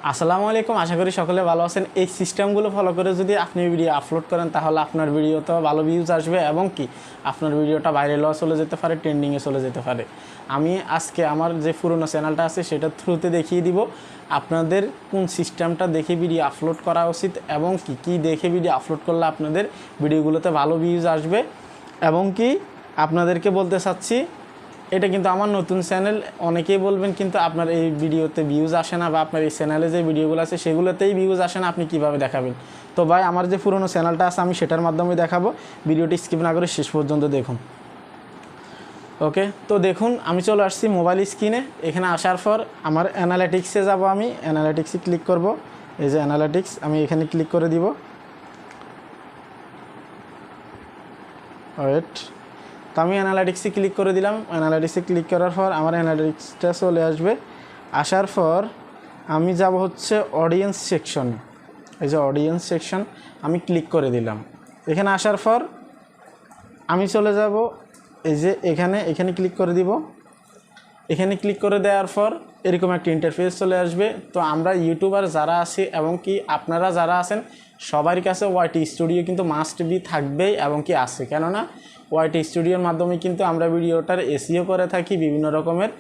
আসসালামু আলাইকুম, আশা করি সকলে ভালো আছেন। এই সিস্টেমগুলো ফলো করে যদি আপনি ভিডিও আপলোড করেন তাহলে আপনার ভিডিওতে ভালো ভিউজ আসবে এবং কি আপনার ভিডিওটা ভাইরালও চলে যেতে পারে, ট্রেন্ডিংয়ে চলে যেতে পারে। আমি আজকে আমার যে পুরনো চ্যানেলটা আছে সেটার থ্রুতে দেখিয়ে দিব আপনাদের কোন সিস্টেমটা দেখে ভিডিও আপলোড করা উচিত এবং কি দেখে ভিডিও আপলোড করলে আপনাদের ভিডিওগুলোতে ভালো ভিউজ আসবে। এবং কি আপনাদেরকে বলতে চাচ্ছি, এটা কিন্তু আমার নতুন চ্যানেল। অনেকেই বলবেন কিন্তু আপনার এই ভিডিওতে ভিউজ আসে না, বা আপনার এই চ্যানেলে যে ভিডিওগুলো আছে সেগুলোতেই ভিউজ আসে না, আপনি কিভাবে দেখাবেন? তো ভাই, আমার যে পুরনো চ্যানেলটা আছে আমি সেটার মাধ্যমে দেখাবো। ভিডিওটি স্কিপ না করে শেষ পর্যন্ত দেখুন। ওকে, তো দেখুন আমি চলে আসছি মোবাইল স্ক্রিনে। এখানে আসার পর আমার অ্যানালিটিক্সে যাব, আমি অ্যানালিটিক্সে ক্লিক করব। এই যে অ্যানালিটিক্স, আমি এখানে ক্লিক করে দিব। ওয়েট, তো আমি অ্যানালিটিক্সে ক্লিক করে দিলাম। অ্যানালিটিক্সে ক্লিক করার পর আমার অ্যানালিটিক্সটা চলে আসবে। আসার পর আমি যাব হচ্ছে অডিয়েন্স সেকশনে। এই যে অডিয়েন্স সেকশন, আমি ক্লিক করে দিলাম। এখানে আসার পর আমি চলে যাব এই যে এখানে ক্লিক করে দিব। এখানে ক্লিক করে দেওয়ার পর এরকম একটা ইন্টারফেস চলে আসবে। তো আমরা ইউটিউবার যারা আছি এবং কি আপনারা যারা আছেন সবার কাছে ওয়াইটি স্টুডিও কিন্তু মাস্ট বি থাকবেই এবং কি আছে, কেননা ওয়াইটি স্টুডিওর মাধ্যমে কিন্তু আমরা ভিডিওটার এসইও করে থাকি, বিভিন্ন রকমের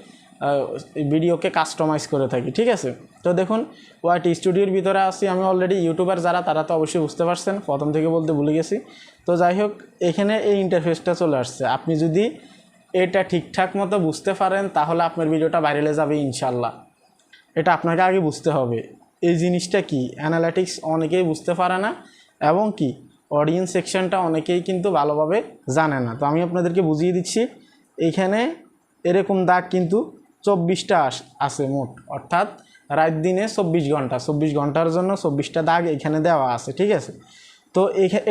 ভিডিওকে কাস্টমাইজ করে থাকি। ঠিক আছে, তো দেখুন ওয়াইটি স্টুডিওর ভিতরে আসি আমি অলরেডি। ইউটিউবার যারা তারা তো অবশ্যই বুঝতে পারছেন, প্রথম থেকে বলতে ভুলে গেছি। তো যাই হোক, এখানে এই ইন্টারফেসটা চলে আসছে। আপনি যদি এটা ঠিকঠাক মতো বুঝতে পারেন তাহলে আপনার ভিডিওটা ভাইরালে যাবে ইনশাল্লাহ। এটা আপনাকে আগে বুঝতে হবে এই জিনিসটা কি। অ্যানালিটিক্স অনেকেই বুঝতে পারে না এবং কি অডিয়েন্স সেকশনটা অনেকেই কিন্তু ভালোভাবে জানে না। তো আমি আপনাদেরকে বুঝিয়ে দিচ্ছি। এইখানে এরকম দাগ কিন্তু 24টা আছে মোট, অর্থাৎ রাত দিনে 24 ঘন্টার জন্য 24টা দাগ এখানে দেওয়া আছে। ঠিক আছে, তো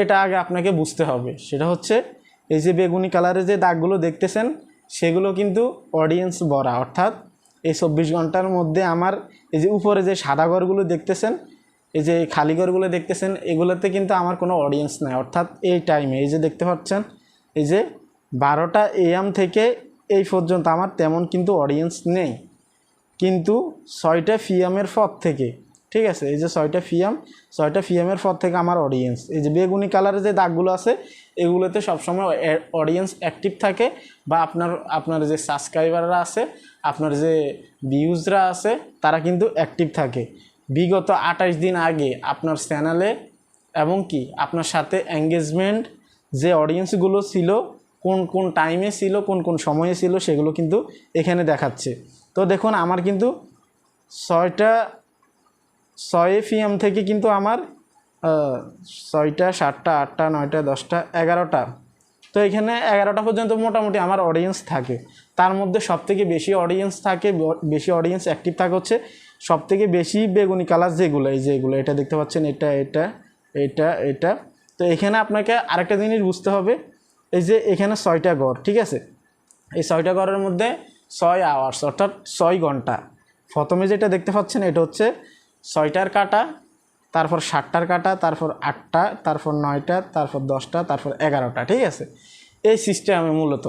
এটা আগে আপনাকে বুঝতে হবে। সেটা হচ্ছে এই যে বেগুনি কালারের যে দাগগুলো দেখতেছেন সেগুলো কিন্তু অডিয়েন্স ভরা, অর্থাৎ এই 24 ঘন্টার মধ্যে আমার এই যে উপরে যে সাদা ঘরগুলো দেখতেছেন, এই যে খালি ঘরগুলো দেখতেছেন, এগুলোতে কিন্তু আমার কোনো অডিয়েন্স নাই। অর্থাৎ এই টাইমে এই যে দেখতে পাচ্ছেন, এই যে 12টা AM থেকে এই পর্যন্ত আমার তেমন কিন্তু অডিয়েন্স নেই। কিন্তু 6টা PM পর থেকে, ঠিক আছে, এই যে 6টা PM পর থেকে আমার অডিয়েন্স, এই যে বেগুনি কালারের যে দাগগুলো আছে এগুলোতে সবসময় অডিয়েন্স অ্যাক্টিভ থাকে, বা আপনার যে সাবস্ক্রাইবাররা আছে, আপনার যে ভিউজরা আছে তারা কিন্তু অ্যাক্টিভ থাকে। বিগত 28 দিন আগে আপনার চ্যানেলে এবং কি আপনার সাথে এঙ্গেজমেন্ট যে অডিয়েন্সগুলো ছিল, কোন টাইমে ছিল, কোন সময়ে ছিল, সেগুলো কিন্তু এখানে দেখাচ্ছে। তো দেখুন আমার কিন্তু 6 PM থেকে কিন্তু আমার 6টা 7টা 8টা 9টা 10টা 11টা, তো এখানে 11টা পর্যন্ত মোটামুটি আমার অডিয়েন্স থাকে। তার মধ্যে সবথেকে বেশি অডিয়েন্স থাকে, বেশি অডিয়েন্স অ্যাক্টিভ থাকে হচ্ছে সবথেকে বেশি বেগুনি কালার যেগুলো, এই যে এগুলো, এটা দেখতে পাচ্ছেন, এটা। তো এখানে আপনাকে আরেকটা জিনিস বুঝতে হবে, এই যে এখানে 6টা ঘর, ঠিক আছে, এই 6টা ঘরের মধ্যে 6 আওয়ার্স অর্থাৎ 6 ঘন্টা। প্রথমে যেটা দেখতে পাচ্ছেন এটা হচ্ছে 6টার কাটা, তারপর 7টার কাটা, তারপর 8টা, তারপর 9টা, তারপর 10টা, তারপর 11টা। ঠিক আছে, এই সিস্টেমে মূলত।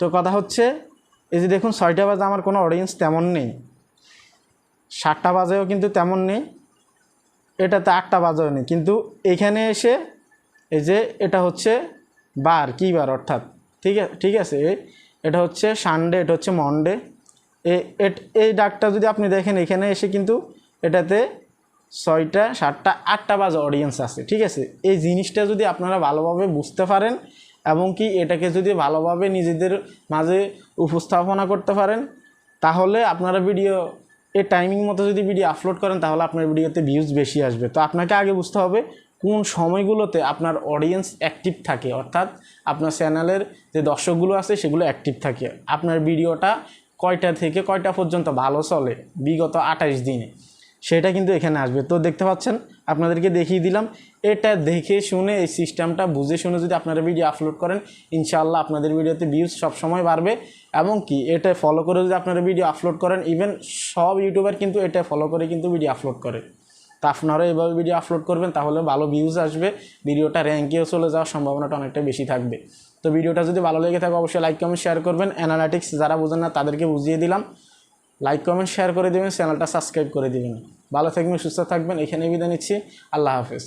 তো কথা হচ্ছে এই যে দেখুন 6টা বাজে আমার কোনো অডিয়েন্স তেমন নেই, 7টা বাজেও কিন্তু তেমন নেই, এটাতে 8টা বাজেও নেই। কিন্তু এখানে এসে এই যে এটা হচ্ছে কি বার, অর্থাৎ ঠিক আছে, এটা হচ্ছে সানডে, এটা হচ্ছে মনডে। এই ডাকটা যদি আপনি দেখেন এখানে এসে কিন্তু এটাতে 6টা 7টা 8টা বাজে অডিয়েন্স আছে। ঠিক আছে, এই জিনিসটা যদি আপনারা ভালোভাবে বুঝতে পারেন এবং কি এটাকে যদি ভালোভাবে নিজেদের মাঝে উপস্থাপনা করতে পারেন, তাহলে আপনারা ভিডিও এই টাইমিং মতো যদি ভিডিও আপলোড করেন তাহলে আপনার ভিডিওতে ভিউজ বেশি আসবে। তো আপনাকে আগে বুঝতে হবে কোন সময়গুলোতে আপনার অডিয়েন্স অ্যাক্টিভ থাকে, অর্থাৎ আপনার চ্যানেলের যে দর্শকগুলো আছে সেগুলো অ্যাক্টিভ থাকে। আপনার ভিডিওটা কয়টা থেকে কয়টা পর্যন্ত ভালো চলে বিগত 28 দিনে, সেটা কিন্তু এখানে আসবে। তো দেখতে পাচ্ছেন, আপনাদেরকে দেখিয়ে দিলাম। এটা দেখে শুনে এই সিস্টেমটা বুঝে শুনে যদি আপনারা ভিডিও আপলোড করেন ইনশাআল্লাহ আপনাদের ভিডিওতে ভিউজ সবসময় বাড়বে। এবং কি এটা ফলো করে যদি আপনারা ভিডিও আপলোড করেন, ইভেন সব ইউটিউবার কিন্তু এটা ফলো করে কিন্তু ভিডিও আপলোড করে। তা আপনারা এইভাবে ভিডিও আপলোড করবেন তাহলে ভালো ভিউজ আসবে, ভিডিওটা র্যাঙ্কেও চলে যাওয়ার সম্ভাবনাটা অনেকটা বেশি থাকবে। তো ভিডিওটা যদি ভালো লেগে থাকে অবশ্যই লাইক কমেন্ট শেয়ার করবেন। অ্যানালিটিক্স যারা বোঝেন না তাদেরকে বুঝিয়ে দিলাম। লাইক কমেন্ট শেয়ার করে দেবেন, চ্যানেলটা সাবস্ক্রাইব করে দেবেন। ভালো থাকবেন, সুস্থ থাকবেন, এখানেই বিদায় নিচ্ছি। আল্লাহ হাফেজ।